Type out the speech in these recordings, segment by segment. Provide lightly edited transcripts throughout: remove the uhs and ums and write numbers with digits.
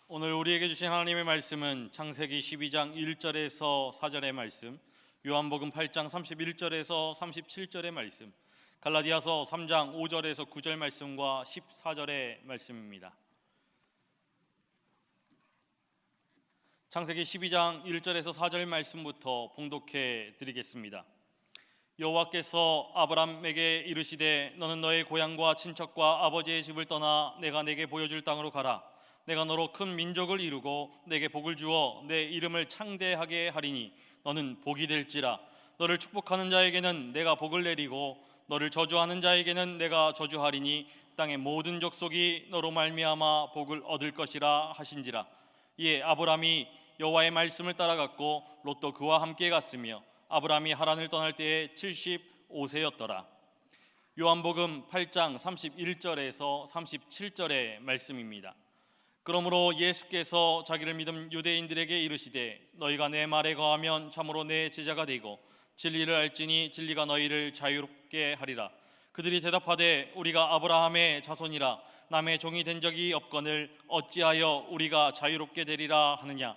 오늘 우리에게 주신 하나님의 말씀은 창세기 12장 1절에서 4절의 말씀, 요한복음 8장 31절에서 37절의 말씀, 갈라디아서 3장 5절에서 9절 말씀과 14절의 말씀입니다. 창세기 12장 1절에서 4절 말씀부터 봉독해 드리겠습니다. 여호와께서 아브람에게 이르시되 너는 너의 고향과 친척과 아버지의 집을 떠나 내가 내게 보여줄 땅으로 가라. 내가 너로 큰 민족을 이루고 내게 복을 주어 내 이름을 창대하게 하리니 너는 복이 될지라. 너를 축복하는 자에게는 내가 복을 내리고 너를 저주하는 자에게는 내가 저주하리니 땅의 모든 족속이 너로 말미암아 복을 얻을 것이라 하신지라. 이에 아브람이 여호와의 말씀을 따라갔고 롯도 그와 함께 갔으며 아브람이 하란을 떠날 때에 75세였더라. 요한복음 8장 31절에서 37절의 말씀입니다. 그러므로 예수께서 자기를 믿은 유대인들에게 이르시되 너희가 내 말에 거하면 참으로 내 제자가 되고 진리를 알지니 진리가 너희를 자유롭게 하리라. 그들이 대답하되 우리가 아브라함의 자손이라 남의 종이 된 적이 없거늘 어찌하여 우리가 자유롭게 되리라 하느냐.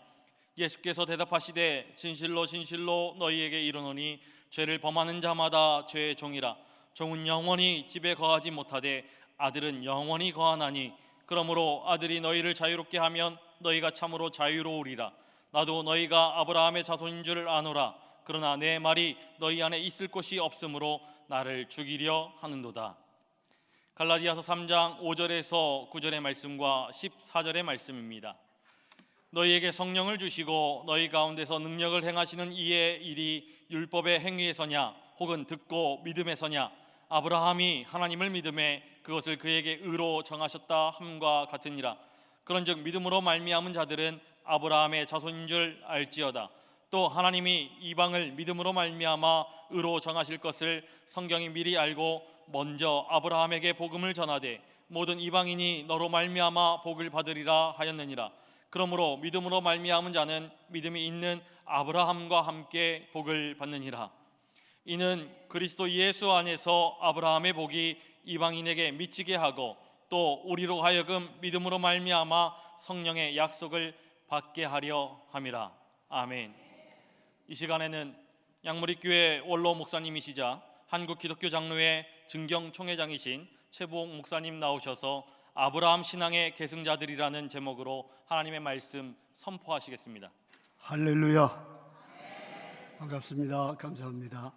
예수께서 대답하시되 진실로 진실로 너희에게 이르노니 죄를 범하는 자마다 죄의 종이라. 종은 영원히 집에 거하지 못하되 아들은 영원히 거하나니 그러므로 아들이 너희를 자유롭게 하면 너희가 참으로 자유로우리라. 나도 너희가 아브라함의 자손인 줄 아노라. 그러나 내 말이 너희 안에 있을 곳이 없으므로 나를 죽이려 하는도다. 갈라디아서 3장 5절에서 9절의 말씀과 14절의 말씀입니다. 너희에게 성령을 주시고 너희 가운데서 능력을 행하시는 이의 일이 율법의 행위에서냐 혹은 듣고 믿음에서냐. 아브라함이 하나님을 믿음에 그것을 그에게 의로 정하셨다 함과 같으니라. 그런즉 믿음으로 말미암은 자들은 아브라함의 자손인 줄 알지어다. 또 하나님이 이방을 믿음으로 말미암아 의로 정하실 것을 성경이 미리 알고 먼저 아브라함에게 복음을 전하되 모든 이방인이 너로 말미암아 복을 받으리라 하였느니라. 그러므로 믿음으로 말미암은 자는 믿음이 있는 아브라함과 함께 복을 받느니라. 이는 그리스도 예수 안에서 아브라함의 복이 이방인에게 미치게 하고 또 우리로 하여금 믿음으로 말미암아 성령의 약속을 받게 하려 함이라. 아멘. 이 시간에는 양무리교회 원로 목사님이시자 한국기독교장로회 증경총회장이신 최부옥 목사님 나오셔서 아브라함 신앙의 계승자들이라는 제목으로 하나님의 말씀 선포하시겠습니다. 할렐루야. 반갑습니다. 감사합니다.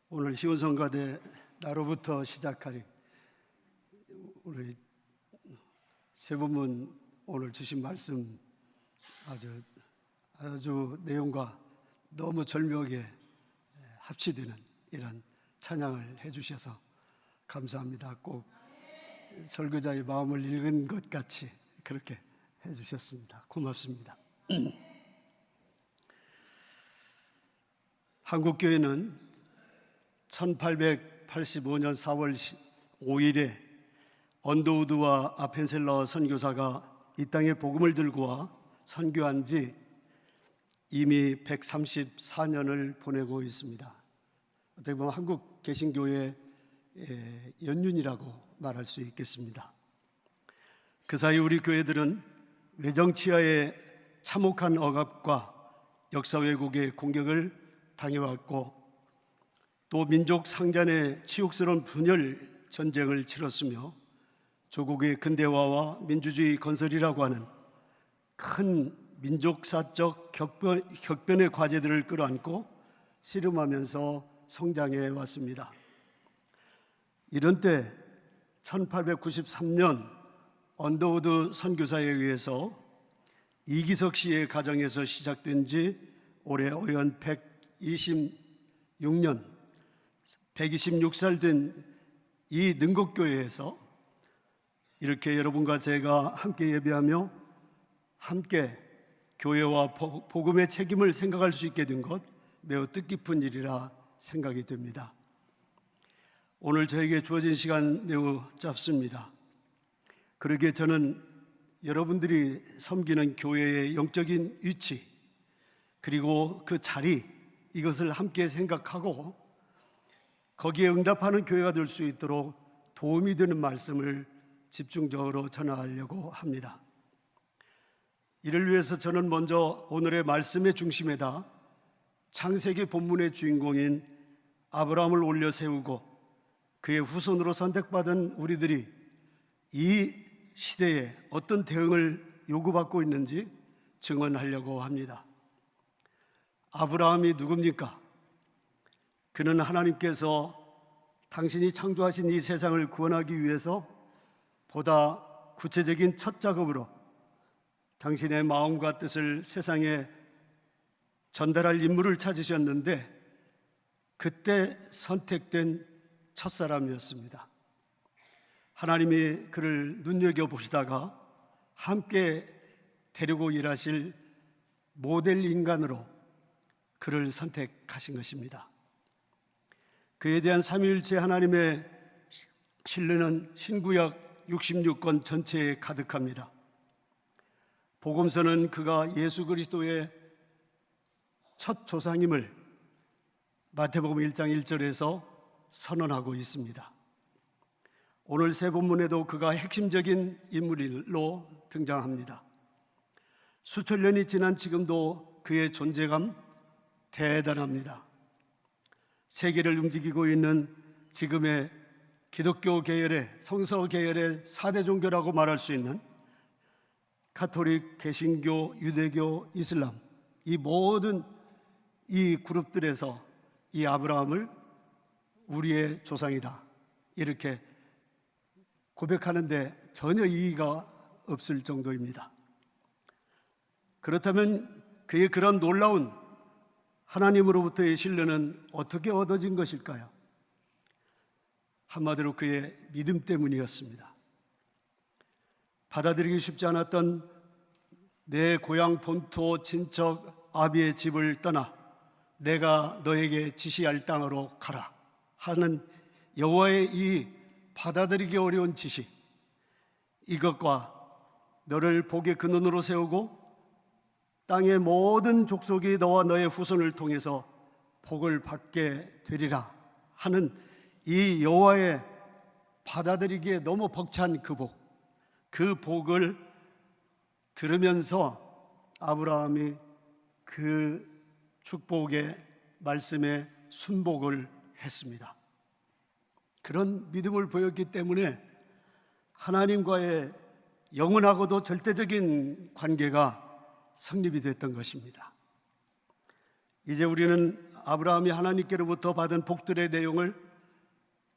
오늘 시온성가대 나로부터 시작하리. 우리 세부문 오늘 주신 말씀 아주 내용과 너무 절묘하게 합치되는 이런 찬양을 해주셔서 감사합니다. 꼭 설교자의 마음을 읽은 것 같이 그렇게 해주셨습니다. 고맙습니다. 한국교회는 1885년 4월 5일에 언더우드와 아펜셀러 선교사가 이 땅에 복음을 들고 와 선교한 지 이미 134년을 보내고 있습니다. 어떻게 보면 한국 개신교회의 연륜이라고 말할 수 있겠습니다. 그 사이 우리 교회들은 외정치하의 참혹한 억압과 역사 왜곡의 공격을 당해왔고 또 민족 상잔의 치욕스러운 분열 전쟁을 치렀으며 조국의 근대화와 민주주의 건설이라고 하는 큰 민족사적 격변의 과제들을 끌어안고 씨름하면서 성장해 왔습니다. 이런 때 1893년 언더우드 선교사에 의해서 이기석 씨의 가정에서 시작된 지 올해 오연 126년 126살 된 이 능곡교회에서 이렇게 여러분과 제가 함께 예배하며 함께 교회와 복음의 책임을 생각할 수 있게 된 것 매우 뜻깊은 일이라 생각이 됩니다. 오늘 저에게 주어진 시간 매우 짧습니다. 그러기에 저는 여러분들이 섬기는 교회의 영적인 위치 그리고 그 자리 이것을 함께 생각하고 거기에 응답하는 교회가 될 수 있도록 도움이 되는 말씀을 집중적으로 전하려고 합니다. 이를 위해서 저는 먼저 오늘의 말씀의 중심에다 창세기 본문의 주인공인 아브라함을 올려 세우고 그의 후손으로 선택받은 우리들이 이 시대에 어떤 대응을 요구받고 있는지 증언하려고 합니다. 아브라함이 누굽니까? 그는 하나님께서 당신이 창조하신 이 세상을 구원하기 위해서 보다 구체적인 첫 작업으로 당신의 마음과 뜻을 세상에 전달할 인물을 찾으셨는데 그때 선택된 첫사람이었습니다. 하나님이 그를 눈여겨보시다가 함께 데리고 일하실 모델 인간으로 그를 선택하신 것입니다. 그에 대한 삼위일체 하나님의 신뢰는 신구약 66권 전체에 가득합니다. 복음서는 그가 예수 그리스도의 첫 조상임을 마태복음 1장 1절에서 선언하고 있습니다. 오늘 세 본문에도 그가 핵심적인 인물로 등장합니다. 수천 년이 지난 지금도 그의 존재감 대단합니다. 세계를 움직이고 있는 지금의 기독교 계열의 성서 계열의 4대 종교라고 말할 수 있는 가톨릭, 개신교, 유대교, 이슬람 이 모든 이 그룹들에서 이 아브라함을 우리의 조상이다 이렇게 고백하는데 전혀 이의가 없을 정도입니다. 그렇다면 그의 그런 놀라운 하나님으로부터의 신뢰는 어떻게 얻어진 것일까요? 한마디로 그의 믿음 때문이었습니다. 받아들이기 쉽지 않았던 내 고향 본토 친척 아비의 집을 떠나 내가 너에게 지시할 땅으로 가라 하는 여호와의 이 받아들이기 어려운 지시, 이것과 너를 복의 근원으로 세우고 땅의 모든 족속이 너와 너의 후손을 통해서 복을 받게 되리라 하는 이 여호와의 받아들이기에 너무 벅찬 그 복을 들으면서 아브라함이 그 축복의 말씀에 순복을 했습니다. 그런 믿음을 보였기 때문에 하나님과의 영원하고도 절대적인 관계가 성립이 됐던 것입니다. 이제 우리는 아브라함이 하나님께로부터 받은 복들의 내용을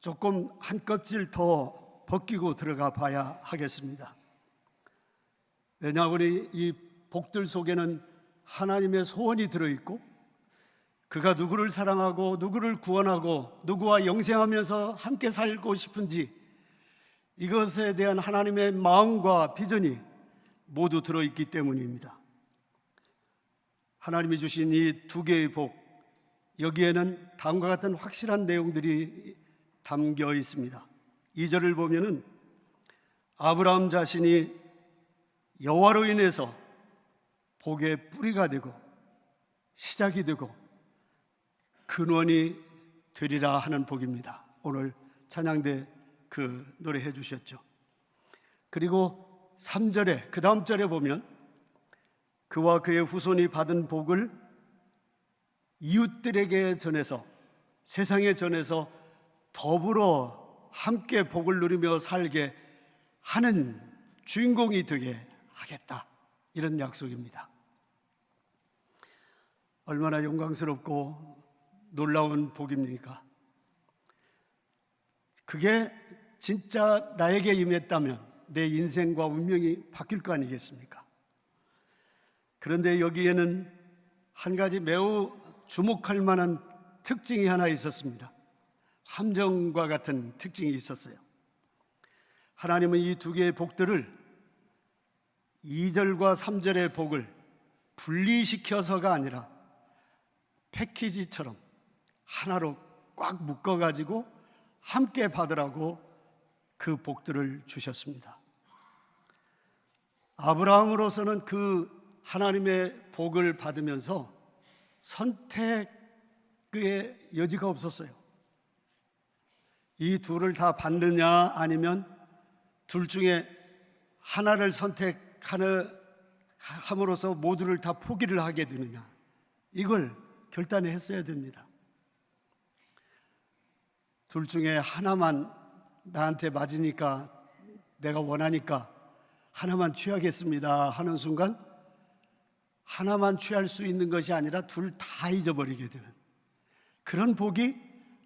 조금 한 껍질 더 벗기고 들어가 봐야 하겠습니다. 왜냐하면 이 복들 속에는 하나님의 소원이 들어있고 그가 누구를 사랑하고 누구를 구원하고 누구와 영생하면서 함께 살고 싶은지 이것에 대한 하나님의 마음과 비전이 모두 들어있기 때문입니다. 하나님이 주신 이 두 개의 복, 여기에는 다음과 같은 확실한 내용들이 담겨 있습니다. 2절을 보면은 아브라함 자신이 여호와로 인해서 복의 뿌리가 되고 시작이 되고 근원이 되리라 하는 복입니다. 오늘 찬양대 그 노래해 주셨죠. 그리고 3절에 그 다음 절에 보면 그와 그의 후손이 받은 복을 이웃들에게 전해서 세상에 전해서 더불어 함께 복을 누리며 살게 하는 주인공이 되게 하겠다, 이런 약속입니다. 얼마나 영광스럽고 놀라운 복입니까? 그게 진짜 나에게 임했다면 내 인생과 운명이 바뀔 거 아니겠습니까? 그런데 여기에는 한 가지 매우 주목할 만한 특징이 하나 있었습니다. 함정과 같은 특징이 있었어요. 하나님은 이 두 개의 복들을 2절과 3절의 복을 분리시켜서가 아니라 패키지처럼 하나로 꽉 묶어가지고 함께 받으라고 그 복들을 주셨습니다. 아브라함으로서는 그 하나님의 복을 받으면서 선택의 여지가 없었어요. 이 둘을 다 받느냐 아니면 둘 중에 하나를 함으로써 모두를 다 포기를 하게 되느냐, 이걸 결단했어야 됩니다. 둘 중에 하나만 나한테 맞으니까, 내가 원하니까 하나만 취하겠습니다 하는 순간 하나만 취할 수 있는 것이 아니라 둘 다 잊어버리게 되는 그런 복이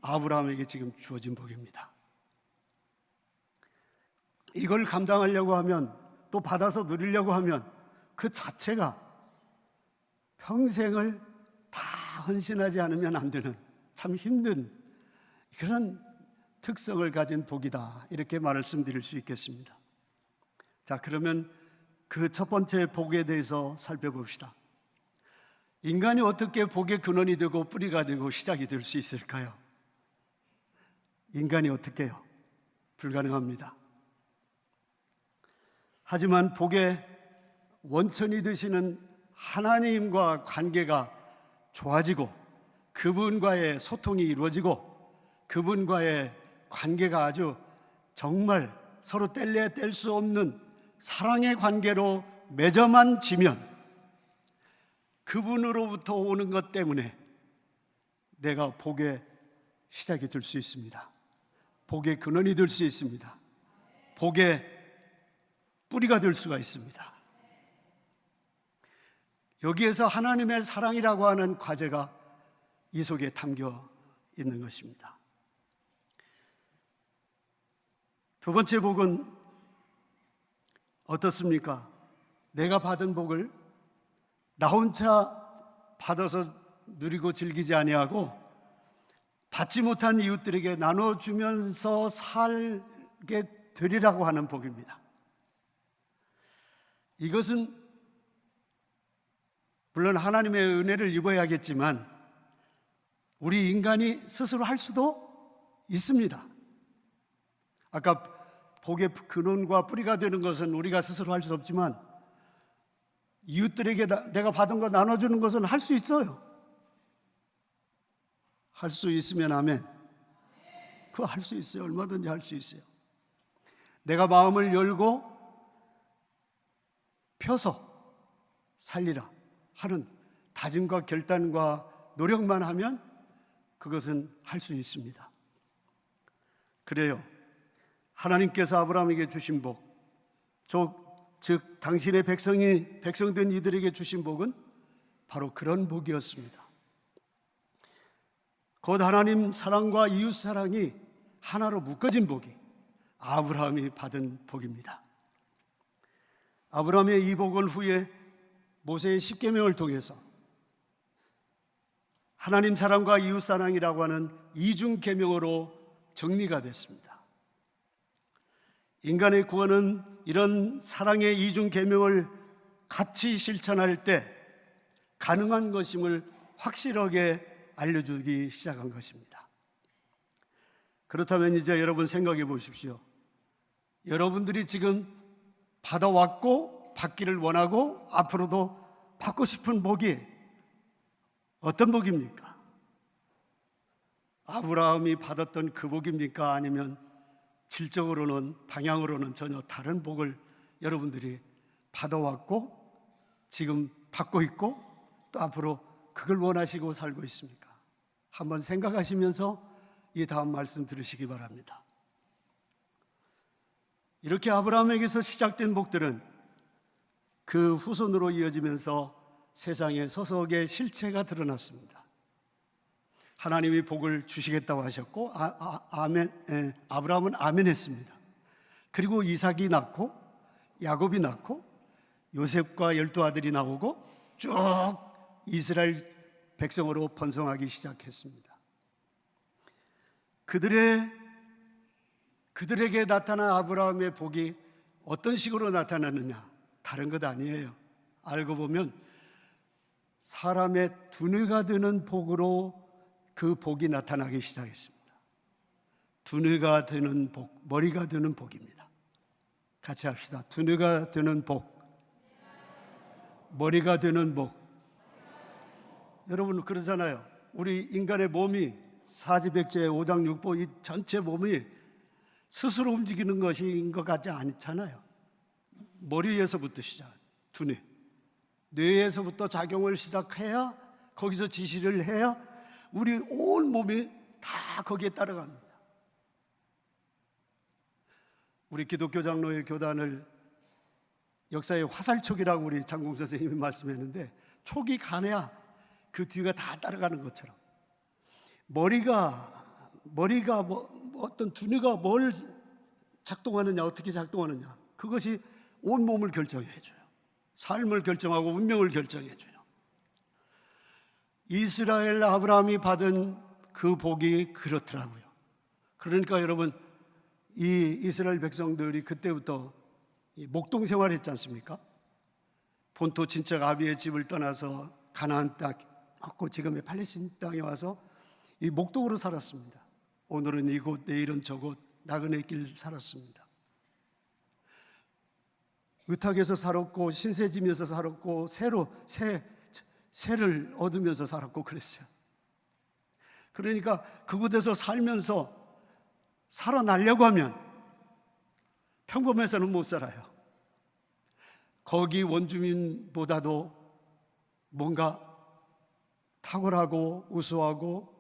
아브라함에게 지금 주어진 복입니다. 이걸 감당하려고 하면, 또 받아서 누리려고 하면 그 자체가 평생을 다 헌신하지 않으면 안 되는 참 힘든 그런 특성을 가진 복이다, 이렇게 말씀드릴 수 있겠습니다. 자, 그러면 그 첫 번째 복에 대해서 살펴봅시다. 인간이 어떻게 복의 근원이 되고 뿌리가 되고 시작이 될 수 있을까요? 인간이 어떻게 해요? 불가능합니다. 하지만 복의 원천이 되시는 하나님과 관계가 좋아지고 그분과의 소통이 이루어지고 그분과의 관계가 아주 정말 서로 뗄래야 뗄 수 없는 사랑의 관계로 맺어만 지면 그분으로부터 오는 것 때문에 내가 복의 시작이 될 수 있습니다. 복의 근원이 될 수 있습니다. 복의 뿌리가 될 수가 있습니다. 여기에서 하나님의 사랑이라고 하는 과제가 이 속에 담겨 있는 것입니다. 두 번째 복은 어떻습니까? 내가 받은 복을 나 혼자 받아서 누리고 즐기지 아니하고 받지 못한 이웃들에게 나눠주면서 살게 되리라고 하는 복입니다. 이것은 물론 하나님의 은혜를 입어야겠지만 우리 인간이 스스로 할 수도 있습니다. 아까 복의 근원과 뿌리가 되는 것은 우리가 스스로 할 수 없지만 이웃들에게 내가 받은 거 나눠주는 것은 할 수 있어요. 할 수 있으면 아멘. 그거 할 수 있어요. 얼마든지 할 수 있어요. 내가 마음을 열고 펴서 살리라 하는 다짐과 결단과 노력만 하면 그것은 할 수 있습니다. 그래요. 하나님께서 아브라함에게 주신 복, 즉 당신의 백성된 이들에게 주신 복은 바로 그런 복이었습니다. 곧 하나님 사랑과 이웃 사랑이 하나로 묶어진 복이 아브라함이 받은 복입니다. 아브라함의 이 복은 후에 모세의 십계명을 통해서 하나님 사랑과 이웃 사랑이라고 하는 이중 계명으로 정리가 됐습니다. 인간의 구원은 이런 사랑의 이중 계명을 같이 실천할 때 가능한 것임을 확실하게 알려주기 시작한 것입니다. 그렇다면 이제 여러분 생각해 보십시오. 여러분들이 지금 받아왔고 받기를 원하고 앞으로도 받고 싶은 복이 어떤 복입니까? 아브라함이 받았던 그 복입니까? 아니면 질적으로는, 방향으로는 전혀 다른 복을 여러분들이 받아왔고 지금 받고 있고 또 앞으로 그걸 원하시고 살고 있습니까? 한번 생각하시면서 이 다음 말씀 들으시기 바랍니다. 이렇게 아브라함에게서 시작된 복들은 그 후손으로 이어지면서 세상에 서서하게 실체가 드러났습니다. 하나님이 복을 주시겠다고 하셨고 아브라함은 아멘했습니다. 그리고 이삭이 낳고 야곱이 낳고 요셉과 12아들이 나오고 쭉 이스라엘 백성으로 번성하기 시작했습니다. 그들에게 나타난 아브라함의 복이 어떤 식으로 나타나느냐? 다른 것 아니에요. 알고 보면 사람의 두뇌가 되는 복으로 그 복이 나타나기 시작했습니다. 두뇌가 되는 복, 머리가 되는 복입니다. 같이 합시다. 두뇌가 되는 복, 머리가 되는 복. 여러분 그러잖아요. 우리 인간의 몸이 사지백제 5장 6보 이 전체 몸이 스스로 움직이는 것인 것 같지 않잖아요. 머리에서부터 시작, 두뇌, 뇌에서부터 작용을 시작해야, 거기서 지시를 해야 우리 온 몸이 다 거기에 따라갑니다. 우리 기독교 장로의 교단을 역사의 화살촉이라고 우리 장공 선생님이 말씀했는데, 촉이 가야 그 뒤가 다 따라가는 것처럼 머리가 어떤 두뇌가 뭘 작동하느냐, 어떻게 작동하느냐, 그것이 온 몸을 결정해 줘요. 삶을 결정하고 운명을 결정해 줘요. 이스라엘 아브라함이 받은 그 복이 그렇더라고요. 그러니까 여러분, 이 이스라엘 백성들이 그때부터 목동 생활했지 않습니까? 본토 친척 아비의 집을 떠나서 가나안 땅, 지금의 팔레스틴 땅에 와서 이 목동으로 살았습니다. 오늘은 이곳, 내일은 저곳, 나그네 길 살았습니다. 의탁에서 살았고, 신세지면서 살았고, 새를 얻으면서 살았고 그랬어요. 그러니까 그곳에서 살면서 살아나려고 하면 평범해서는 못 살아요. 거기 원주민보다도 뭔가 탁월하고 우수하고,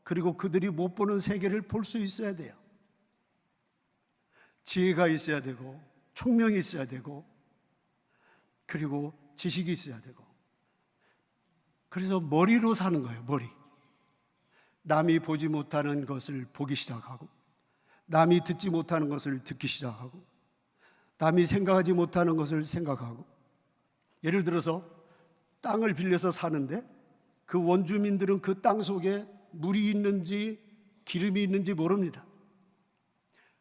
그리고 그들이 못 보는 세계를 볼 수 있어야 돼요. 지혜가 있어야 되고, 총명이 있어야 되고, 그리고 지식이 있어야 되고. 그래서 머리로 사는 거예요. 머리. 남이 보지 못하는 것을 보기 시작하고, 남이 듣지 못하는 것을 듣기 시작하고, 남이 생각하지 못하는 것을 생각하고. 예를 들어서 땅을 빌려서 사는데 그 원주민들은 그 땅 속에 물이 있는지 기름이 있는지 모릅니다.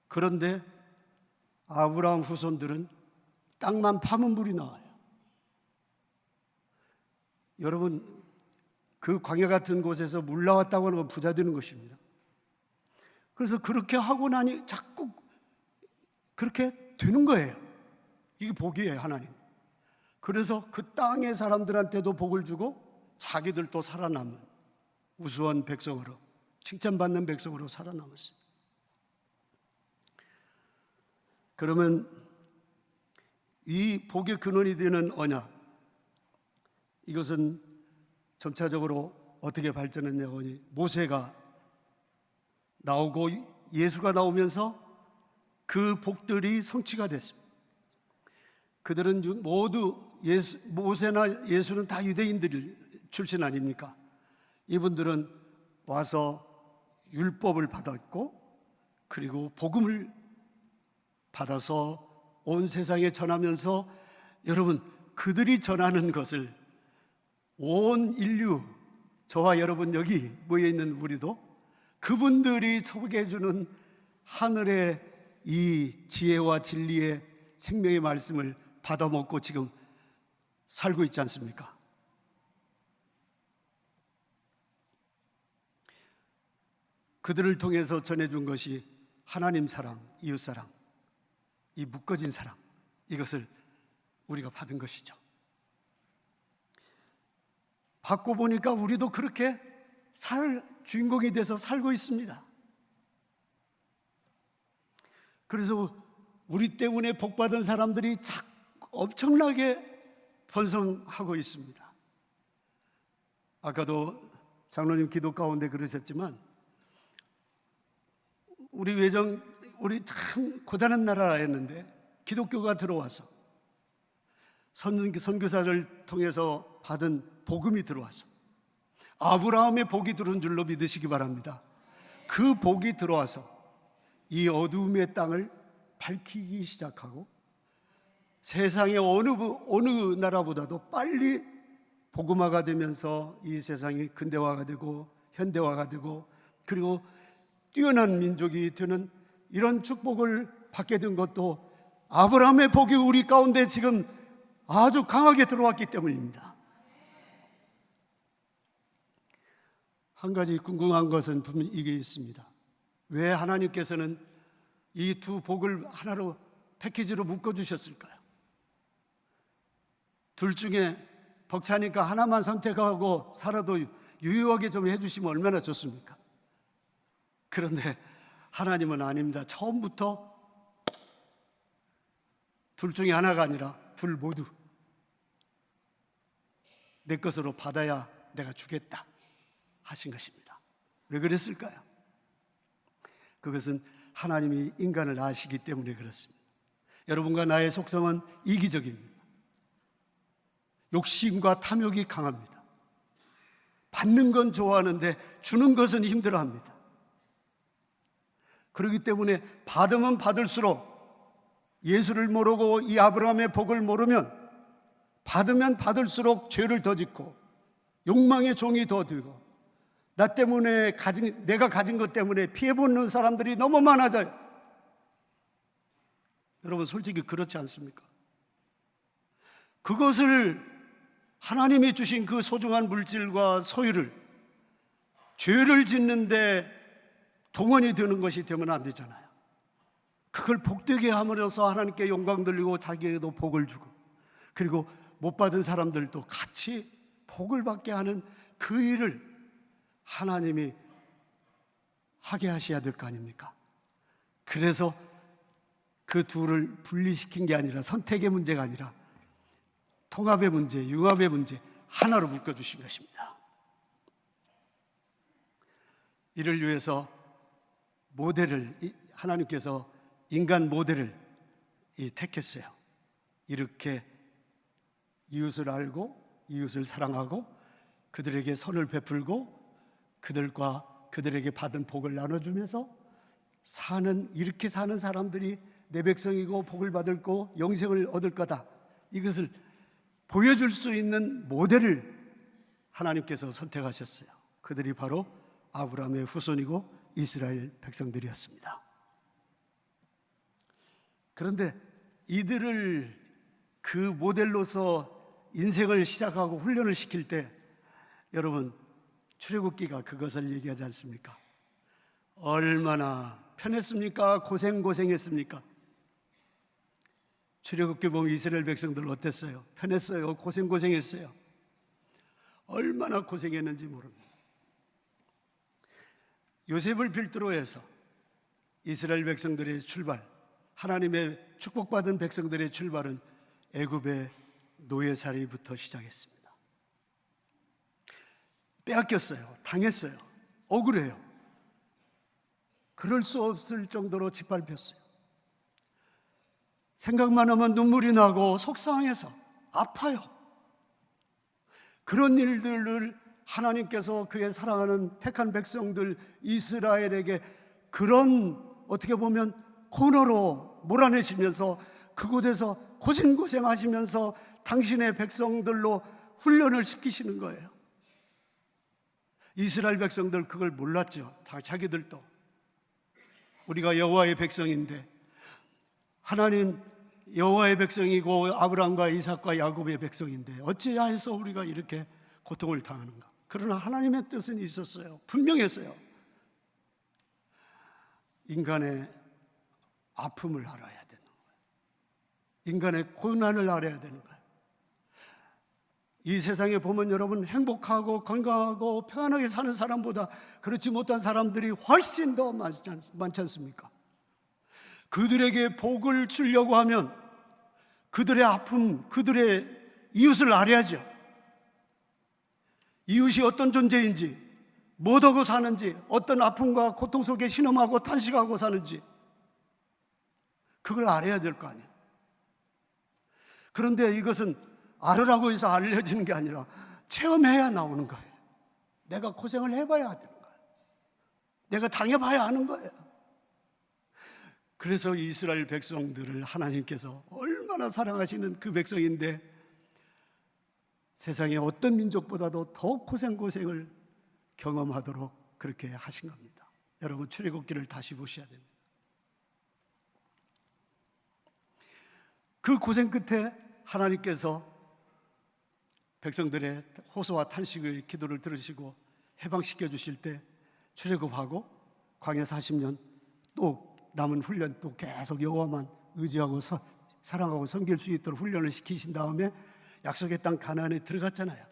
그런데 아브라함 후손들은 땅만 파면 물이 나와요. 여러분, 그 광야 같은 곳에서 물 나왔다고 하는 건 부자 되는 것입니다. 그래서 그렇게 하고 나니 자꾸 그렇게 되는 거예요. 이게 복이에요, 하나님. 그래서 그 땅의 사람들한테도 복을 주고 자기들도 살아남은 우수한 백성으로, 칭찬받는 백성으로 살아남았어요. 그러면 이 복의 근원이 되는 언약, 이것은 점차적으로 어떻게 발전했냐고 하니, 모세가 나오고 예수가 나오면서 그 복들이 성취가 됐습니다. 그들은 모두 모세나 예수는 다 유대인들 출신 아닙니까? 이분들은 와서 율법을 받았고, 그리고 복음을 받아서 온 세상에 전하면서, 여러분, 그들이 전하는 것을 온 인류, 저와 여러분 여기 모여있는 우리도 그분들이 소개해주는 하늘의 이 지혜와 진리의 생명의 말씀을 받아먹고 지금 살고 있지 않습니까? 그들을 통해서 전해준 것이 하나님 사랑, 이웃 사랑, 이 묶어진 사랑, 이것을 우리가 받은 것이죠. 받고 보니까 우리도 그렇게 살 주인공이 돼서 살고 있습니다. 그래서 우리 때문에 복받은 사람들이 엄청나게 번성하고 있습니다. 아까도 장로님 기도 가운데 그러셨지만, 우리 참 고단한 나라였는데 기독교가 들어와서 선교사를 통해서 받은 복음이 들어와서 아브라함의 복이 들어온 줄로 믿으시기 바랍니다. 그 복이 들어와서 이 어두움의 땅을 밝히기 시작하고, 세상의 어느 나라보다도 빨리 복음화가 되면서 이 세상이 근대화가 되고 현대화가 되고, 그리고 뛰어난 민족이 되는 이런 축복을 받게 된 것도 아브라함의 복이 우리 가운데 지금 아주 강하게 들어왔기 때문입니다. 한 가지 궁금한 것은 분명히 이게 있습니다. 왜 하나님께서는 이 두 복을 하나로 패키지로 묶어주셨을까요? 둘 중에 벅차니까 하나만 선택하고 살아도 유효하게 좀 해주시면 얼마나 좋습니까? 그런데 하나님은 아닙니다. 처음부터 둘 중에 하나가 아니라 둘 모두 내 것으로 받아야 내가 주겠다 하신 것입니다. 왜 그랬을까요? 그것은 하나님이 인간을 아시기 때문에 그렇습니다. 여러분과 나의 속성은 이기적입니다. 욕심과 탐욕이 강합니다. 받는 건 좋아하는데 주는 것은 힘들어합니다. 그렇기 때문에 받으면 받을수록 예수를 모르고 이 아브라함의 복을 모르면 받으면 받을수록 죄를 더 짓고 욕망의 종이 더 들고 나 때문에 내가 가진 것 때문에 피해보는 사람들이 너무 많아져요. 여러분 솔직히 그렇지 않습니까? 그것을 하나님이 주신 그 소중한 물질과 소유를 죄를 짓는데 동원이 되는 것이 되면 안 되잖아요. 그걸 복되게 함으로써 하나님께 영광 돌리고 자기에게도 복을 주고 그리고 못 받은 사람들도 같이 복을 받게 하는 그 일을 하나님이 하게 하셔야 될 거 아닙니까? 그래서 그 둘을 분리시킨 게 아니라 선택의 문제가 아니라 통합의 문제, 융합의 문제 하나로 묶어주신 것입니다. 이를 위해서 모델을 하나님께서 인간 모델을 택했어요. 이렇게 이웃을 알고 이웃을 사랑하고 그들에게 선을 베풀고 그들과 그들에게 받은 복을 나눠주면서 이렇게 사는 사람들이 내 백성이고 복을 받을 거 영생을 얻을 거다. 이것을 보여줄 수 있는 모델을 하나님께서 선택하셨어요. 그들이 바로 아브라함의 후손이고 이스라엘 백성들이었습니다. 그런데 이들을 그 모델로서 인생을 시작하고 훈련을 시킬 때 여러분 출애굽기가 그것을 얘기하지 않습니까? 얼마나 편했습니까? 고생했습니까? 출애굽기 보면 이스라엘 백성들 어땠어요? 편했어요? 고생했어요? 얼마나 고생했는지 모릅니다. 요셉을 필두로 해서 이스라엘 백성들의 출발, 하나님의 축복받은 백성들의 출발은 애굽의 노예살이부터 시작했습니다. 빼앗겼어요. 당했어요. 억울해요. 그럴 수 없을 정도로 짓밟혔어요. 생각만 하면 눈물이 나고 속상해서 아파요. 그런 일들을 하나님께서 그의 사랑하는 택한 백성들 이스라엘에게 그런 어떻게 보면 코너로 몰아내시면서 그곳에서 고생하시면서 당신의 백성들로 훈련을 시키시는 거예요. 이스라엘 백성들 그걸 몰랐죠. 자기들도 우리가 여호와의 백성인데 하나님 여호와의 백성이고 아브라함과 이삭과 야곱의 백성인데 어찌하여서 우리가 이렇게 고통을 당하는가? 그러나 하나님의 뜻은 있었어요. 분명했어요. 인간의 아픔을 알아야 되는 거예요. 인간의 고난을 알아야 되는 거예요. 이 세상에 보면 여러분 행복하고 건강하고 평안하게 사는 사람보다 그렇지 못한 사람들이 훨씬 더 많지 않습니까? 그들에게 복을 주려고 하면 그들의 아픔, 그들의 이웃을 알아야죠. 이웃이 어떤 존재인지, 뭐하고 사는지, 어떤 아픔과 고통 속에 신음하고 탄식하고 사는지 그걸 알아야 될 거 아니에요. 그런데 이것은 알으라고 해서 알려지는 게 아니라 체험해야 나오는 거예요. 내가 고생을 해봐야 되는 거예요. 내가 당해봐야 하는 거예요. 그래서 이스라엘 백성들을 하나님께서 얼마나 사랑하시는 그 백성인데 세상의 어떤 민족보다도 더 고생을 경험하도록 그렇게 하신 겁니다. 여러분 출애굽기를 다시 보셔야 됩니다. 그 고생 끝에 하나님께서 백성들의 호소와 탄식의 기도를 들으시고 해방시켜 주실 때 출애굽하고 광야 40년 또 남은 훈련 또 계속 여호와만 의지하고 사랑하고 섬길 수 있도록 훈련을 시키신 다음에 약속의 땅 가나안에 들어갔잖아요.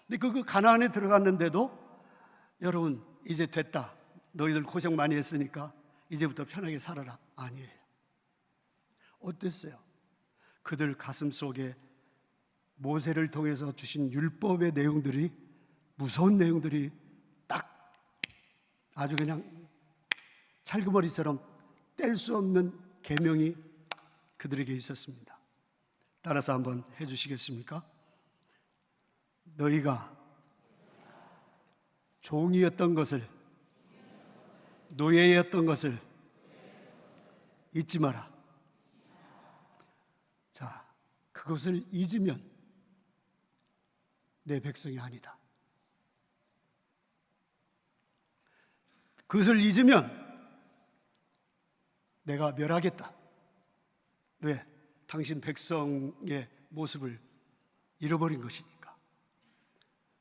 근데 그 가나안에 들어갔는데도 여러분 이제 됐다. 너희들 고생 많이 했으니까 이제부터 편하게 살아라. 아니에요. 어땠어요? 그들 가슴 속에 모세를 통해서 주신 율법의 내용들이, 무서운 내용들이 딱 아주 그냥 찰그머리처럼 뗄 수 없는 계명이 그들에게 있었습니다. 따라서 한번 해주시겠습니까? 너희가 종이었던 것을, 노예였던 것을 잊지 마라. 자, 그것을 잊으면 내 백성이 아니다. 그것을 잊으면 내가 멸하겠다. 왜? 당신 백성의 모습을 잃어버린 것이니까.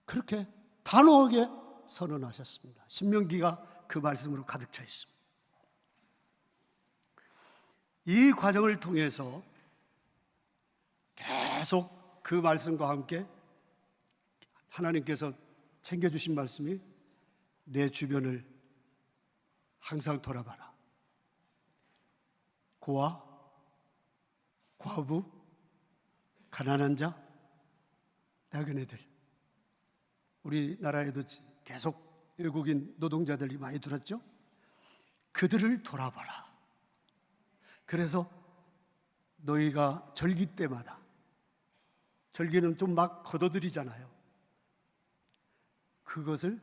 그렇게 단호하게 선언하셨습니다. 신명기가 그 말씀으로 가득 차 있습니다. 이 과정을 통해서 계속 그 말씀과 함께 하나님께서 챙겨주신 말씀이 내 주변을 항상 돌아봐라. 고아, 과부, 가난한 자, 나그네들. 우리나라에도 계속 외국인 노동자들이 많이 들었죠? 그들을 돌아봐라. 그래서 너희가 절기 때마다, 절기는 좀 막 거둬들이잖아요. 그것을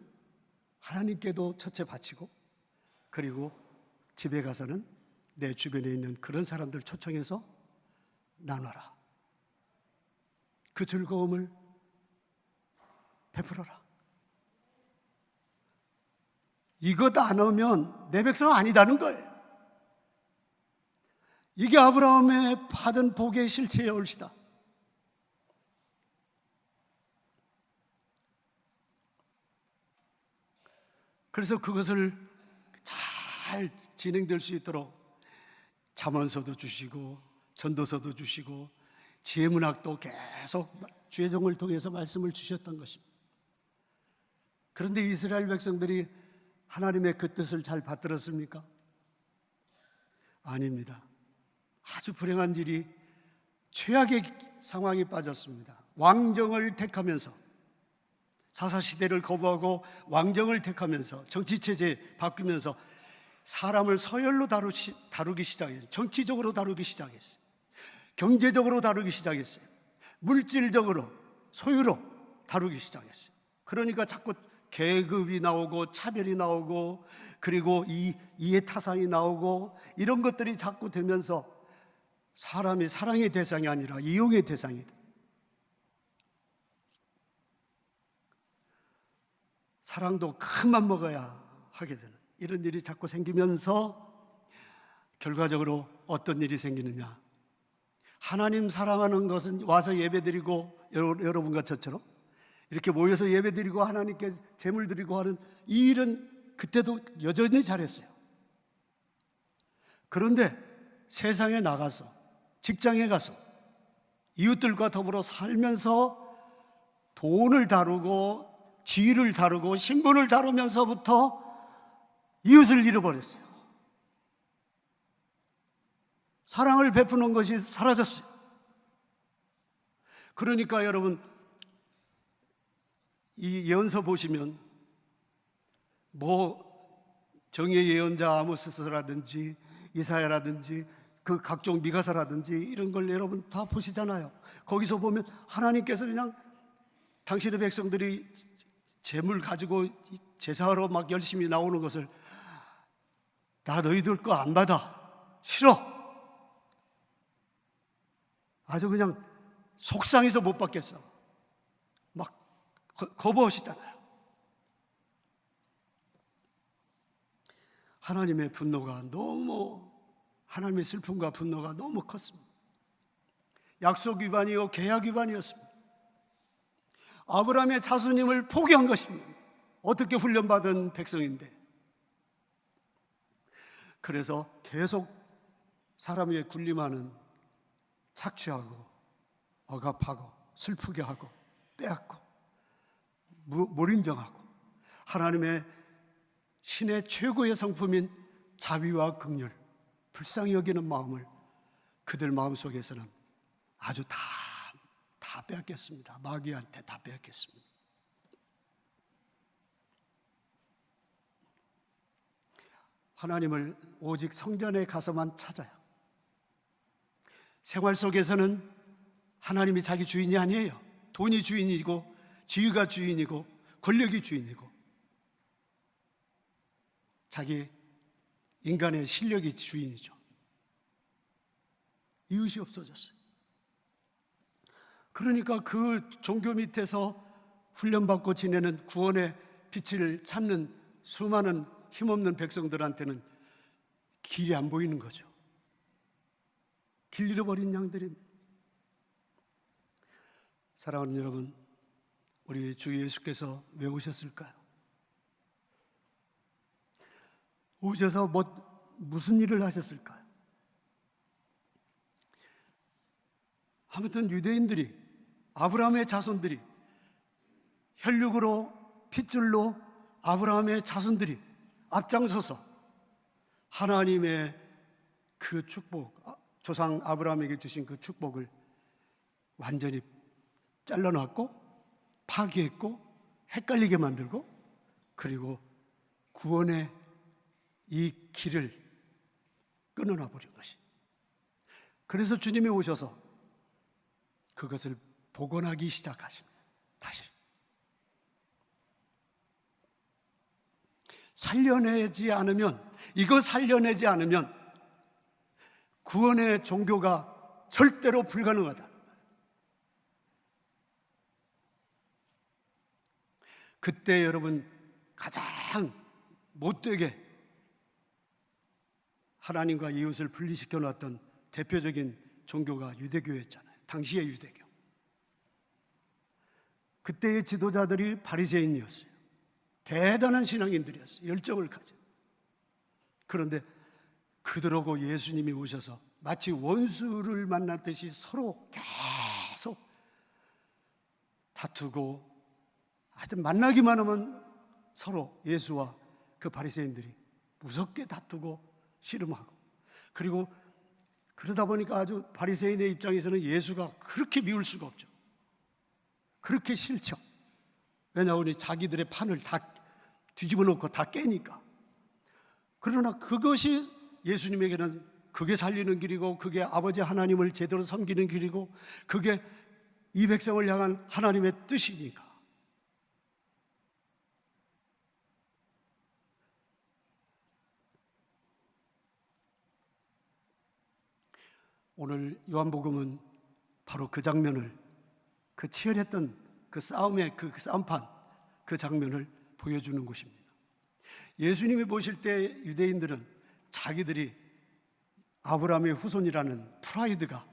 하나님께도 첫째 바치고, 그리고 집에 가서는 내 주변에 있는 그런 사람들 초청해서 나눠라. 그 즐거움을 베풀어라. 이것 안 하면 내 백성은 아니다는 거예요. 이게 아브라함의 받은 복의 실체의 올시다. 그래서 그것을 잘 진행될 수 있도록 잠언서도 주시고 전도서도 주시고 지혜문학도 계속 주의 종을 통해서 말씀을 주셨던 것입니다. 그런데 이스라엘 백성들이 하나님의 그 뜻을 잘 받들었습니까? 아닙니다. 아주 불행한 일이, 최악의 상황에 빠졌습니다. 왕정을 택하면서, 사사시대를 거부하고 왕정을 택하면서 정치체제 바꾸면서 사람을 서열로 다루기 시작했어요. 정치적으로 다루기 시작했어요. 경제적으로 다루기 시작했어요. 물질적으로, 소유로 다루기 시작했어요. 그러니까 자꾸 계급이 나오고 차별이 나오고, 그리고 이해타산이 나오고, 이런 것들이 자꾸 되면서 사람이 사랑의 대상이 아니라 이용의 대상이다. 사랑도 큰 맘 먹어야 하게 되는 이런 일이 자꾸 생기면서 결과적으로 어떤 일이 생기느냐, 하나님 사랑하는 것은 와서 예배드리고, 여러분과 저처럼 이렇게 모여서 예배드리고 하나님께 제물 드리고 하는 이 일은 그때도 여전히 잘했어요. 그런데 세상에 나가서, 직장에 가서 이웃들과 더불어 살면서 돈을 다루고 지위를 다루고 신분을 다루면서부터 이웃을 잃어버렸어요. 사랑을 베푸는 것이 사라졌어요. 그러니까 여러분, 이 예언서 보시면 정의의 예언자 아모스서라든지 이사야라든지 그 각종 미가서라든지 이런 걸 여러분 다 보시잖아요. 거기서 보면 하나님께서 그냥 당신의 백성들이 재물 가지고 제사하러 막 열심히 나오는 것을, 나 너희들 거 안 받아, 싫어, 아주 그냥 속상해서 못 받겠어, 막 거부하시잖아요. 하나님의 분노가 너무, 하나님의 슬픔과 분노가 너무 컸습니다. 약속 위반이요 계약 위반이었습니다. 아브라함의 자손임을 포기한 것입니다. 어떻게 훈련받은 백성인데. 그래서 계속 사람 위에 군림하는, 착취하고 억압하고 슬프게 하고 빼앗고 몰인정하고 하나님의 신의 최고의 성품인 자비와 긍휼, 불쌍히 여기는 마음을 그들 마음속에서는 아주 다 빼앗겼습니다. 마귀한테 다 빼앗겼습니다. 하나님을 오직 성전에 가서만 찾아요. 생활 속에서는 하나님이 자기 주인이 아니에요. 돈이 주인이고 지위가 주인이고 권력이 주인이고 자기 인간의 실력이 주인이죠. 이웃이 없어졌어요. 그러니까 그 종교 밑에서 훈련받고 지내는 구원의 빛을 찾는 수많은 힘없는 백성들한테는 길이 안 보이는 거죠. 길 잃어버린 양들입니다. 사랑하는 여러분, 우리 주 예수께서 왜 오셨을까요? 오셔서 무슨 일을 하셨을까요? 아무튼 유대인들이, 아브라함의 자손들이, 혈육으로 핏줄로 아브라함의 자손들이 앞장서서 하나님의 그 축복, 조상 아브라함에게 주신 그 축복을 완전히 잘라놨고 파괴했고 헷갈리게 만들고 그리고 구원의 이 길을 끊어놔 버린 것이. 그래서 주님이 오셔서 그것을 복원하기 시작하십니다. 다시 살려내지 않으면 구원의 종교가 절대로 불가능하다. 그때 여러분 가장 못되게 하나님과 이웃을 분리시켜 놨던 대표적인 종교가 유대교였잖아요. 당시의 유대교. 그때의 지도자들이 바리새인이었어요. 대단한 신앙인들이었어요. 열정을 가져. 그런데 그들하고 예수님이 오셔서 마치 원수를 만났듯이 서로 계속 다투고 하여튼 만나기만 하면 서로 예수와 그 바리새인들이 무섭게 다투고 씨름하고 그리고 그러다 보니까 아주 바리새인의 입장에서는 예수가 그렇게 미울 수가 없죠. 그렇게 싫죠. 왜냐하면 자기들의 판을 다 뒤집어 놓고 다 깨니까. 그러나 그것이 예수님에게는 그게 살리는 길이고 그게 아버지 하나님을 제대로 섬기는 길이고 그게 이 백성을 향한 하나님의 뜻이니까. 오늘 요한복음은 바로 그 장면을, 그 치열했던 그 싸움의 그 싸움판, 그 장면을 보여주는 곳입니다. 예수님이 보실 때 유대인들은 자기들이 아브라함의 후손이라는 프라이드가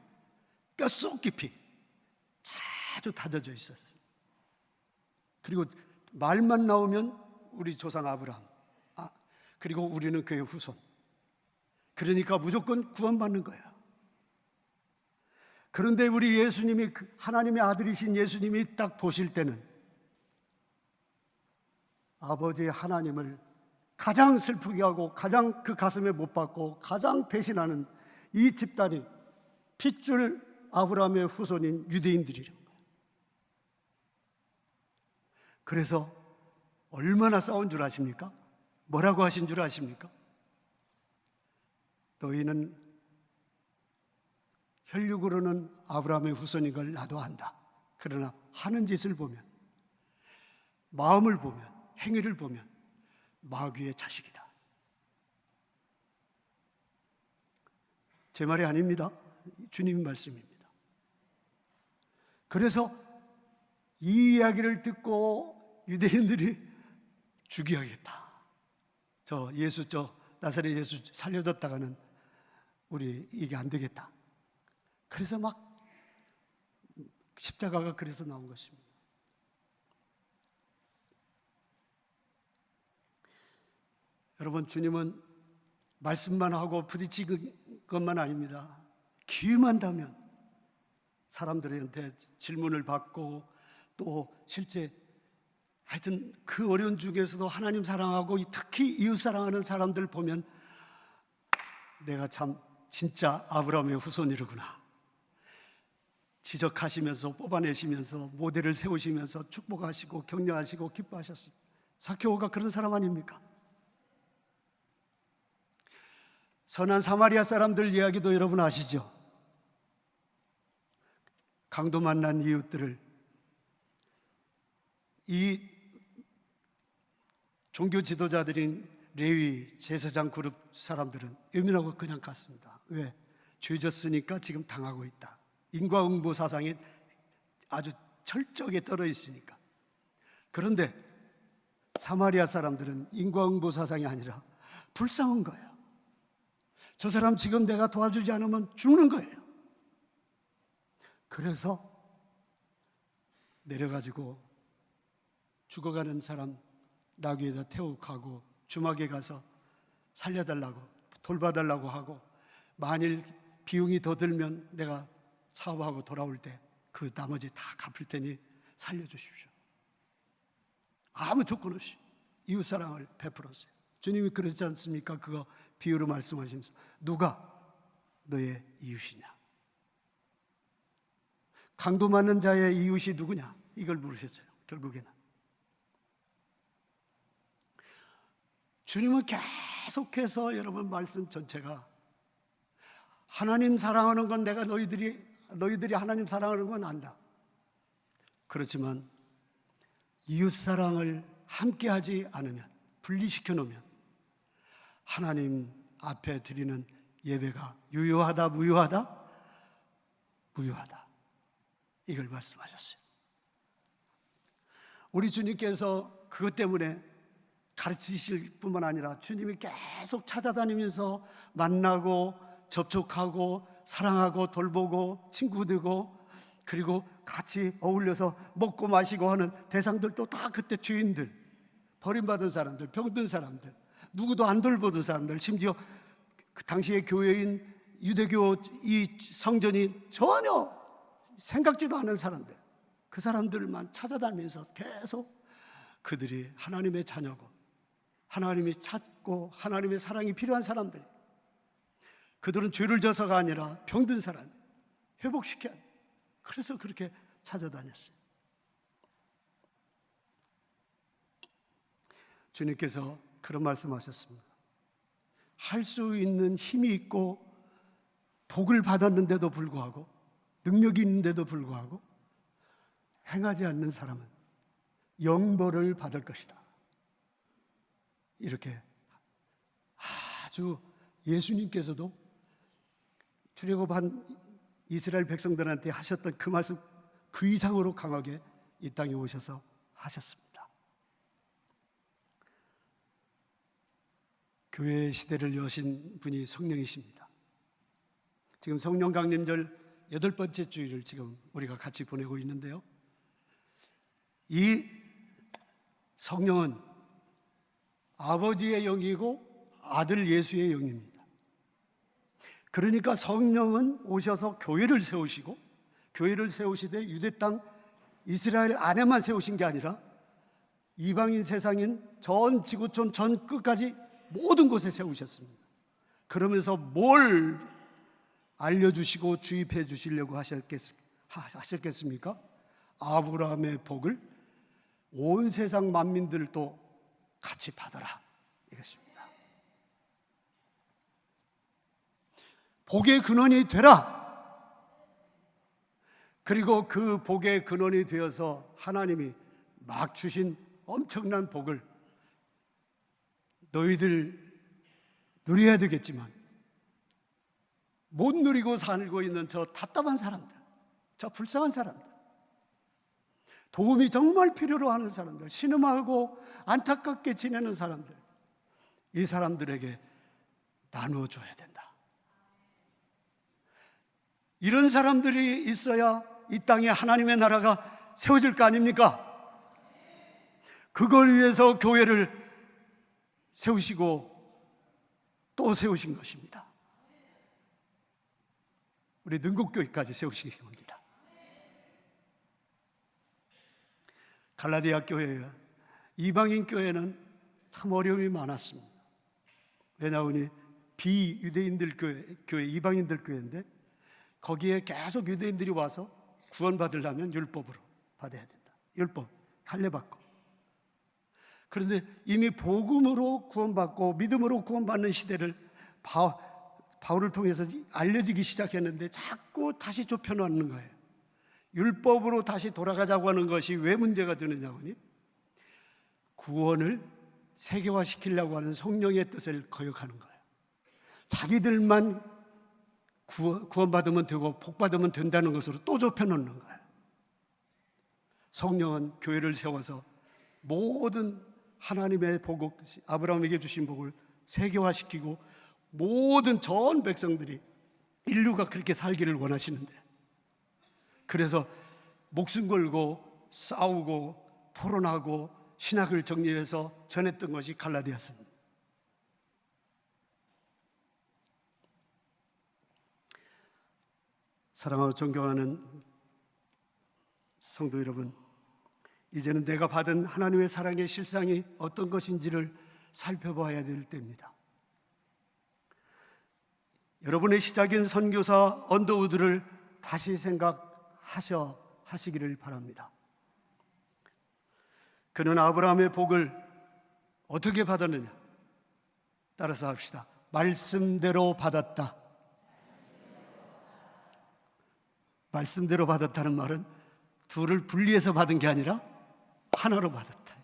뼛속 깊이 자주 다져져 있었어요. 그리고 말만 나오면 우리 조상 아브라함, 그리고 우리는 그의 후손. 그러니까 무조건 구원받는 거예요. 그런데 우리 예수님이, 하나님의 아들이신 예수님이 딱 보실 때는 아버지 하나님을 가장 슬프게 하고 가장 그 가슴에 못 박고 가장 배신하는 이 집단이 핏줄 아브라함의 후손인 유대인들이라는 거예요. 그래서 얼마나 싸운 줄 아십니까? 뭐라고 하신 줄 아십니까? 너희는 혈육으로는 아브라함의 후손인 걸 나도 안다. 그러나 하는 짓을 보면, 마음을 보면, 행위를 보면 마귀의 자식이다. 제 말이 아닙니다. 주님 말씀입니다. 그래서 이 이야기를 듣고 유대인들이 죽여야겠다. 나사렛 예수 살려줬다가는 우리 이게 안 되겠다. 그래서 막 십자가가 그래서 나온 것입니다. 여러분, 주님은 말씀만 하고 부딪히는 것만 아닙니다. 기회만 되면 사람들한테 질문을 받고 또 실제 하여튼 그 어려운 중에서도 하나님 사랑하고 특히 이웃 사랑하는 사람들 보면 내가 참 진짜 아브라함의 후손이로구나. 지적하시면서 뽑아내시면서 모델을 세우시면서 축복하시고 격려하시고 기뻐하셨습니다. 사케오가 그런 사람 아닙니까? 선한 사마리아 사람들 이야기도 여러분 아시죠? 강도 만난 이웃들을 이 종교 지도자들인 레위, 제사장 그룹 사람들은 외면하고 그냥 갔습니다. 왜? 죄졌으니까 지금 당하고 있다. 인과응보 사상에 아주 철저하게 떨어 있으니까. 그런데 사마리아 사람들은 인과응보 사상이 아니라 불쌍한 거예요. 저 사람 지금 내가 도와주지 않으면 죽는 거예요. 그래서 내려가지고 죽어가는 사람 나귀에다 태우고 가고 주막에 가서 살려달라고 돌봐달라고 하고 만일 비용이 더 들면 내가 사업하고 돌아올 때 그 나머지 다 갚을 테니 살려주십시오. 아무 조건 없이 이웃사랑을 베풀었어요. 주님이 그러지 않습니까? 그거 비유로 말씀하시면서 누가 너의 이웃이냐? 강도 맞는 자의 이웃이 누구냐? 이걸 물으셨어요. 결국에는 주님은 계속해서 여러분 말씀 전체가 하나님 사랑하는 건 내가 너희들이 하나님 사랑하는 건 안다. 그렇지만 이웃 사랑을 함께 하지 않으면, 분리시켜 놓으면 하나님 앞에 드리는 예배가 유효하다, 무효하다? 무효하다. 이걸 말씀하셨어요. 우리 주님께서 그것 때문에 가르치실 뿐만 아니라 주님이 계속 찾아다니면서 만나고 접촉하고 사랑하고 돌보고 친구 되고 그리고 같이 어울려서 먹고 마시고 하는 대상들도 다 그때 죄인들, 버림받은 사람들, 병든 사람들, 누구도 안 돌보던 사람들, 심지어 그 당시의 교회인 유대교 이 성전이 전혀 생각지도 않은 사람들, 그 사람들만 찾아다니면서 계속 그들이 하나님의 자녀고 하나님이 찾고 하나님의 사랑이 필요한 사람들, 그들은 죄를 져서가 아니라 병든 사람 회복시켜야 돼. 그래서 그렇게 찾아다녔어요. 주님께서 그런 말씀하셨습니다. 할 수 있는 힘이 있고 복을 받았는데도 불구하고 능력이 있는데도 불구하고 행하지 않는 사람은 영벌을 받을 것이다. 이렇게 아주 예수님께서도 출애굽한 이스라엘 백성들한테 하셨던 그 말씀 그 이상으로 강하게 이 땅에 오셔서 하셨습니다. 교회 시대를 여신 분이 성령이십니다. 지금 성령 강림절 8번째 주일을 지금 우리가 같이 보내고 있는데요, 이 성령은 아버지의 영이고 아들 예수의 영입니다. 그러니까 성령은 오셔서 교회를 세우시고, 교회를 세우시되 유대 땅 이스라엘 안에만 세우신 게 아니라 이방인 세상인 전 지구촌 전 끝까지 모든 곳에 세우셨습니다. 그러면서 뭘 알려주시고 주입해 주시려고 하셨겠습니까? 아브라함의 복을 온 세상 만민들도 같이 받아라, 이것입니다. 복의 근원이 되라. 그리고 그 복의 근원이 되어서 하나님이 막 주신 엄청난 복을 너희들 누려야 되겠지만 못 누리고 살고 있는 저 답답한 사람들, 저 불쌍한 사람들, 도움이 정말 필요로 하는 사람들, 신음하고 안타깝게 지내는 사람들, 이 사람들에게 나누어줘야 된다. 이런 사람들이 있어야 이 땅에 하나님의 나라가 세워질 거 아닙니까? 그걸 위해서 교회를 세우시고 또 세우신 것입니다. 우리 능곡교회까지 세우신 겁니다. 갈라디아 교회에 이방인 교회는 참 어려움이 많았습니다. 왜냐하니 비유대인들 교회, 이방인들 교회인데 거기에 계속 유대인들이 와서 구원받으려면 율법으로 받아야 된다. 율법, 할례받고. 그런데 이미 복음으로 구원받고 믿음으로 구원받는 시대를 바울을 통해서 알려지기 시작했는데 자꾸 다시 좁혀놓는 거예요. 율법으로 다시 돌아가자고 하는 것이 왜 문제가 되느냐고 하니 구원을 세계화시키려고 하는 성령의 뜻을 거역하는 거예요. 자기들만 구원받으면 되고 복받으면 된다는 것으로 또 좁혀놓는 거예요. 성령은 교회를 세워서 모든 하나님의 복을, 아브라함에게 주신 복을 세계화시키고 모든 전 백성들이, 인류가 그렇게 살기를 원하시는데, 그래서 목숨 걸고 싸우고 토론하고 신학을 정리해서 전했던 것이 갈라디아서입니다. 사랑하고 존경하는 성도 여러분, 이제는 내가 받은 하나님의 사랑의 실상이 어떤 것인지를 살펴봐야 될 때입니다. 여러분의 시작인 선교사 언더우드를 다시 생각하시기를 바랍니다. 그는 아브라함의 복을 어떻게 받았느냐? 따라서 합시다. 말씀대로 받았다. 말씀대로 받았다는 말은 둘을 분리해서 받은 게 아니라 하나로 받았다.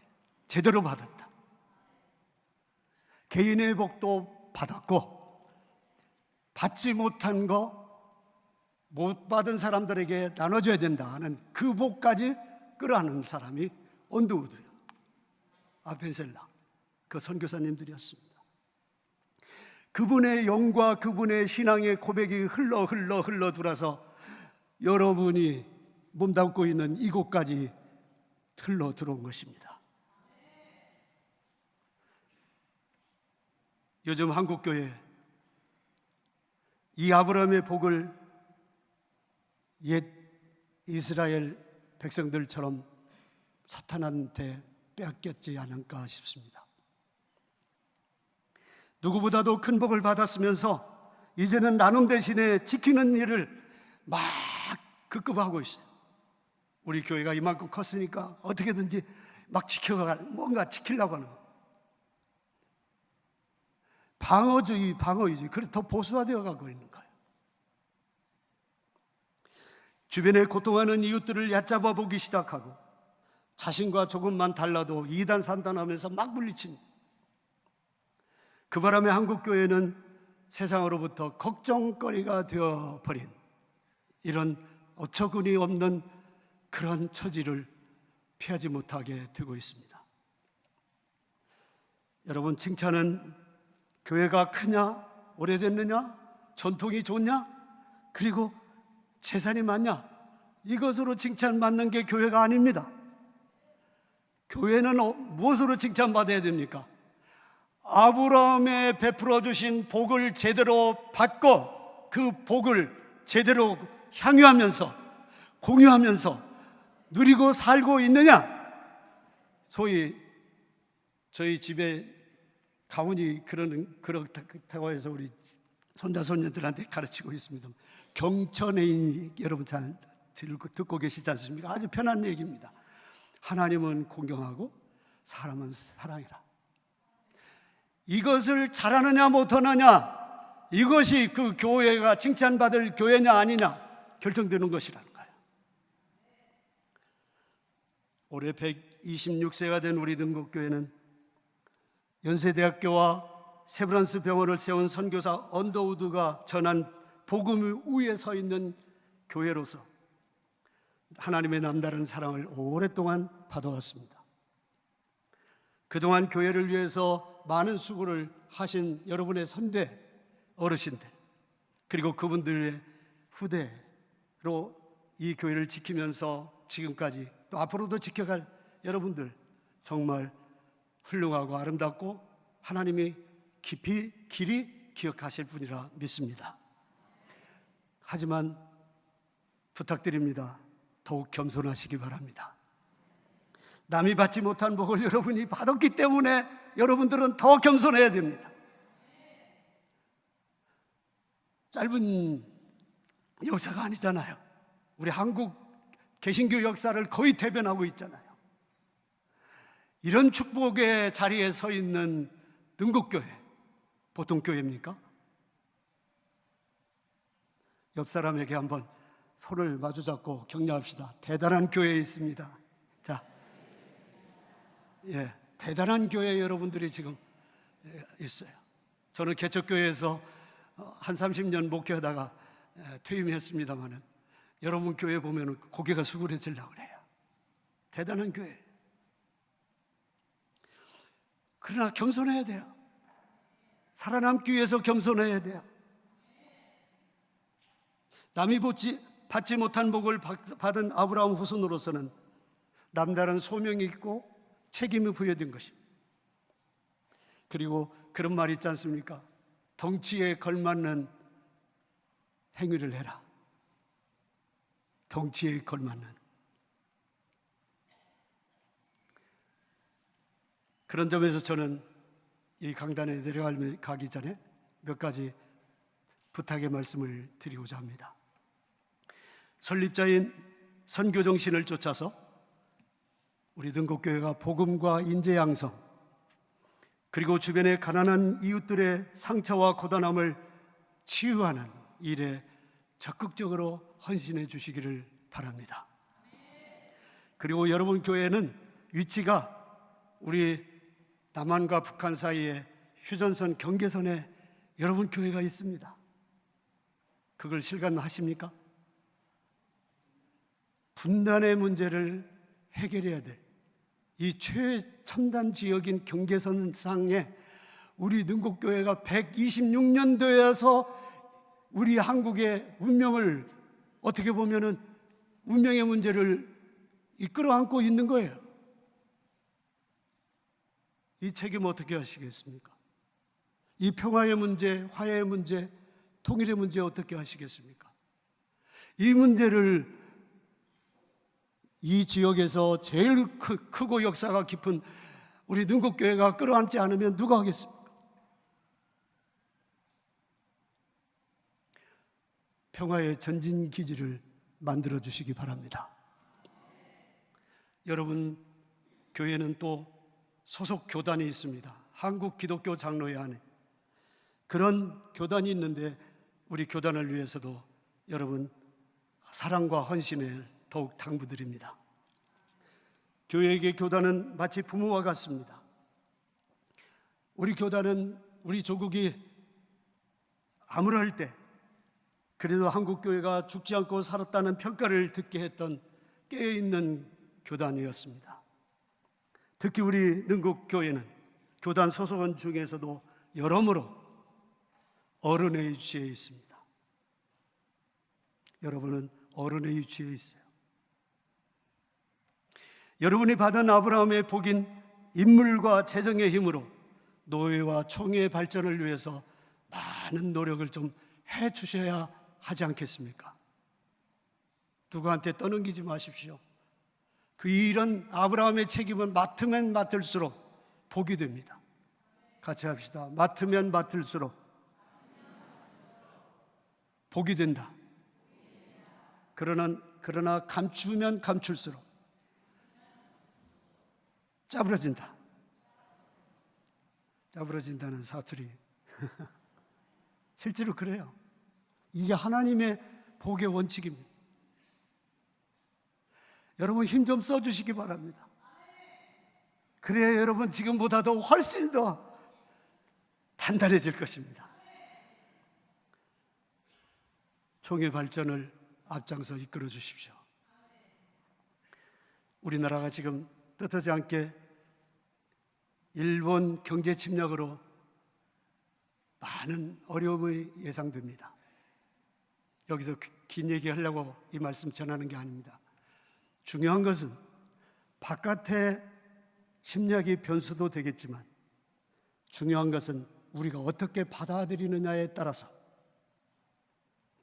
제대로 받았다. 개인의 복도 받았고 받지 못한 거 못 받은 사람들에게 나눠줘야 된다 하는 그 복까지 끌어안은 사람이 언더우드, 아펜셀라, 그 선교사님들이었습니다. 그분의 영과 그분의 신앙의 고백이 흘러 들어서 여러분이 몸담고 있는 이곳까지 흘러 들어온 것입니다. 요즘 한국교회 이 아브라함의 복을 옛 이스라엘 백성들처럼 사탄한테 빼앗겼지 않을까 싶습니다. 누구보다도 큰 복을 받았으면서 이제는 나눔 대신에 지키는 일을 막 급급하고 있어요. 우리 교회가 이만큼 컸으니까 어떻게든지 막 뭔가 지키려고 하는 거. 방어주의. 그래서 더 보수화되어 가고 있는 거예요. 주변에 고통하는 이웃들을 얕잡아 보기 시작하고 자신과 조금만 달라도 이단 산단하면서 막 물리칩니다. 그 바람에 한국교회는 세상으로부터 걱정거리가 되어버린 이런 어처구니 없는 그런 처지를 피하지 못하게 되고 있습니다. 여러분, 칭찬은 교회가 크냐, 오래됐느냐, 전통이 좋냐, 그리고 재산이 많냐, 이것으로 칭찬받는 게 교회가 아닙니다. 교회는 무엇으로 칭찬받아야 됩니까? 아브라함에 베풀어 주신 복을 제대로 받고 그 복을 제대로 향유하면서 공유하면서 누리고 살고 있느냐? 소위 저희 집에 가훈이 그렇다고 해서 우리 손자 손녀들한테 가르치고 있습니다. 경천애인이 여러분 잘 듣고 계시지 않습니까? 아주 편한 얘기입니다. 하나님은 공경하고 사람은 사랑이라. 이것을 잘하느냐 못하느냐, 이것이 그 교회가 칭찬받을 교회냐 아니냐 결정되는 것이라는 거예요. 올해 126세가 된 우리 능곡교회는 연세대학교와 세브란스 병원을 세운 선교사 언더우드가 전한 복음 위에 서 있는 교회로서 하나님의 남다른 사랑을 오랫동안 받아왔습니다. 그동안 교회를 위해서 많은 수고를 하신 여러분의 선대 어르신들, 그리고 그분들의 후대로 이 교회를 지키면서 지금까지 또 앞으로도 지켜갈 여러분들, 정말 훌륭하고 아름답고 하나님이 깊이 기억하실 분이라 믿습니다. 하지만 부탁드립니다. 더욱 겸손하시기 바랍니다. 남이 받지 못한 복을 여러분이 받았기 때문에 여러분들은 더 겸손해야 됩니다. 짧은 역사가 아니잖아요. 우리 한국 개신교 역사를 거의 대변하고 있잖아요. 이런 축복의 자리에 서 있는 능곡교회, 보통 교회입니까? 옆 사람에게 한번 손을 마주잡고 격려합시다. 대단한 교회에 있습니다. 자, 대단한 교회 여러분들이 지금 있어요. 저는 개척교회에서 한 30년 목회하다가 퇴임했습니다만은 여러분 교회 보면 고개가 수그러지려고 그래요. 대단한 교회. 그러나 겸손해야 돼요. 살아남기 위해서 겸손해야 돼요. 남이 받지 못한 복을 받은 아브라함 후손으로서는 남다른 소명이 있고 책임이 부여된 것입니다. 그리고 그런 말 있지 않습니까? 덩치에 걸맞는 행위를 해라. 덩치에 걸맞는. 그런 점에서 저는 이 강단에 내려가기 전에 몇 가지 부탁의 말씀을 드리고자 합니다. 설립자인 선교 정신을 쫓아서 우리 능곡교회가 복음과 인재 양성, 그리고 주변의 가난한 이웃들의 상처와 고단함을 치유하는 일에 적극적으로 헌신해 주시기를 바랍니다. 그리고 여러분 교회는 위치가 우리 남한과 북한 사이에 휴전선 경계선에 여러분 교회가 있습니다. 그걸 실감하십니까? 분단의 문제를 해결해야 될 이 최첨단 지역인 경계선상에 우리 능곡교회가 126년도에서 우리 한국의 운명을, 어떻게 보면은 운명의 문제를 이끌어 안고 있는 거예요. 이 책임 어떻게 하시겠습니까? 이 평화의 문제, 화해의 문제, 통일의 문제 어떻게 하시겠습니까? 이 문제를 이 지역에서 제일 크고 역사가 깊은 우리 능곡교회가 끌어안지 않으면 누가 하겠습니까? 평화의 전진기지를 만들어 주시기 바랍니다. 여러분 교회는 또 소속 교단이 있습니다. 한국 기독교 장로회 안에 그런 교단이 있는데 우리 교단을 위해서도 여러분 사랑과 헌신을 더욱 당부드립니다. 교회에게 교단은 마치 부모와 같습니다. 우리 교단은 우리 조국이 암울할 때 그래도 한국교회가 죽지 않고 살았다는 평가를 듣게 했던 깨어있는 교단이었습니다. 특히 우리 능곡교회는 교단 소속원 중에서도 여러모로 어른의 위치에 있습니다. 여러분은 어른의 위치에 있어요. 여러분이 받은 아브라함의 복인 인물과 재정의 힘으로 노예와 총회의 발전을 위해서 많은 노력을 좀 해주셔야 하지 않겠습니까? 누구한테 떠넘기지 마십시오. 그 일은 아브라함의 책임은 맡으면 맡을수록 복이 됩니다. 같이 합시다. 맡으면 맡을수록 복이 된다. 그러나 감추면 감출수록 짜부러진다. 짜부러진다는 사투리. 실제로 그래요. 이게 하나님의 복의 원칙입니다. 여러분 힘 좀 써주시기 바랍니다. 그래야 여러분 지금보다도 훨씬 더 단단해질 것입니다. 총회 발전을 앞장서 이끌어 주십시오. 우리나라가 지금 뜻하지 않게 일본 경제 침략으로 많은 어려움이 예상됩니다. 여기서 긴 얘기하려고 이 말씀 전하는 게 아닙니다. 중요한 것은 바깥의 침략이 변수도 되겠지만 중요한 것은 우리가 어떻게 받아들이느냐에 따라서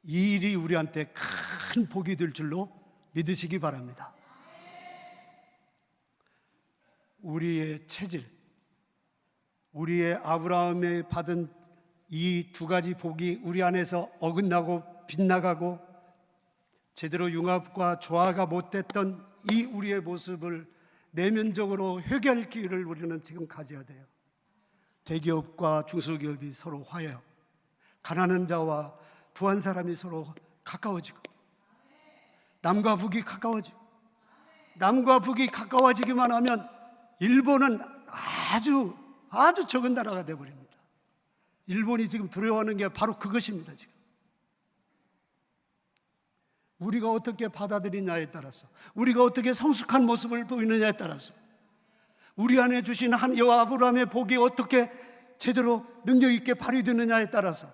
이 일이 우리한테 큰 복이 될 줄로 믿으시기 바랍니다. 우리의 체질, 우리의 아브라함에 받은 이 두 가지 복이 우리 안에서 어긋나고 빗나가고 제대로 융합과 조화가 못됐던 이 우리의 모습을 내면적으로 회개할 기회를 우리는 지금 가져야 돼요. 대기업과 중소기업이 서로 화해하고, 가난한 자와 부한 사람이 서로 가까워지고, 남과 북이 가까워지고, 남과 북이 가까워지기만 하면 일본은 아주 적은 나라가 되어버립니다. 일본이 지금 두려워하는 게 바로 그것입니다. 지금 우리가 어떻게 받아들이냐에 따라서, 우리가 어떻게 성숙한 모습을 보이느냐에 따라서, 우리 안에 주신 한 여호와 아브라함의 복이 어떻게 제대로 능력 있게 발휘되느냐에 따라서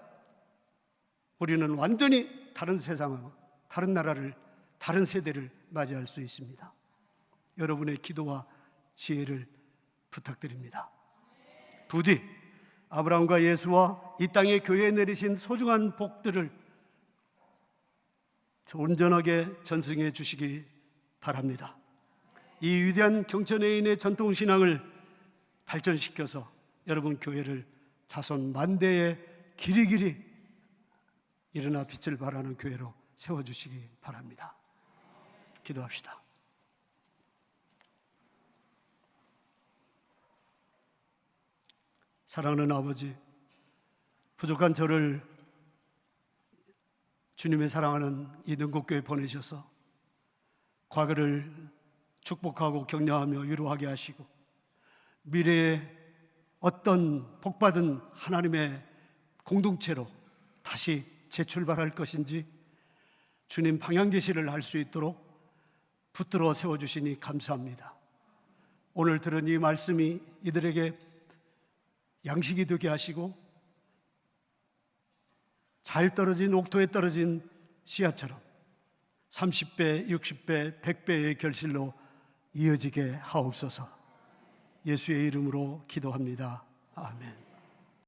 우리는 완전히 다른 세상을, 다른 나라를, 다른 세대를 맞이할 수 있습니다. 여러분의 기도와 지혜를 부탁드립니다. 부디 아브라함과 예수와 이 땅의 교회에 내리신 소중한 복들을 온전하게 전승해 주시기 바랍니다. 이 위대한 경천외인의 전통신앙을 발전시켜서 여러분 교회를 자손 만대의 길이길이 일어나 빛을 발하는 교회로 세워주시기 바랍니다. 기도합시다. 사랑하는 아버지, 부족한 저를 주님의 사랑하는 이 능곡교회에 보내셔서 과거를 축복하고 격려하며 위로하게 하시고, 미래에 어떤 복받은 하나님의 공동체로 다시 재출발할 것인지 주님 방향 제시를 할 수 있도록 붙들어 세워주시니 감사합니다. 오늘 들은 이 말씀이 이들에게 양식이 되게 하시고, 잘 떨어진 옥토에 떨어진 씨앗처럼 30배, 60배, 100배의 결실로 이어지게 하옵소서. 예수의 이름으로 기도합니다. 아멘.